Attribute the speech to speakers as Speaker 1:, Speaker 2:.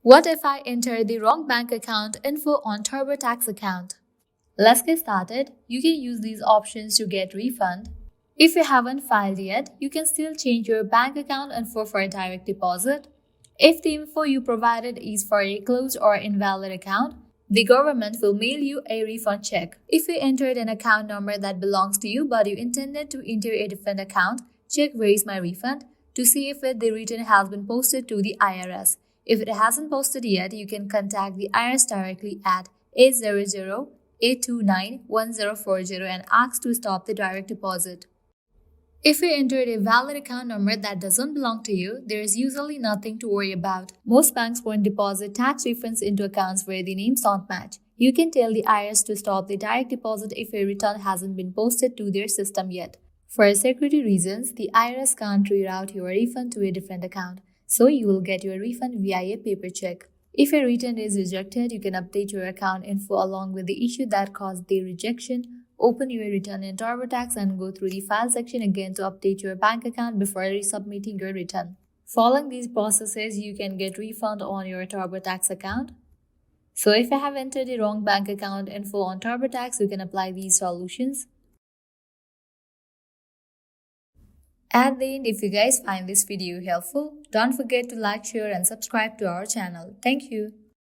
Speaker 1: What if I enter the wrong bank account info on TurboTax account? Let's get started. You can use these options to get refund. If you haven't filed yet, you can still change your bank account info for a direct deposit. If the info you provided is for a closed or invalid account, the government will mail you a refund check. If you entered an account number that belongs to you but you intended to enter a different account, check Where is my refund to see if the return has been posted to the IRS. If it hasn't posted yet, you can contact the IRS directly at 800-829-1040 and ask to stop the direct deposit. If you entered a valid account number that doesn't belong to you, there is usually nothing to worry about. Most banks won't deposit tax refunds into accounts where the names don't match. You can tell the IRS to stop the direct deposit if a return hasn't been posted to their system yet. For security reasons, the IRS can't reroute your refund to a different account, so you will get your refund via a paper check. If a return is rejected, you can update your account info along with the issue that caused the rejection. Open your return in TurboTax and go through the file section again to update your bank account before resubmitting your return. Following these processes, you can get refund on your TurboTax account. So if you have entered the wrong bank account info on TurboTax, you can apply these solutions. At the end, if you guys find this video helpful, don't forget to like, share and subscribe to our channel. Thank you.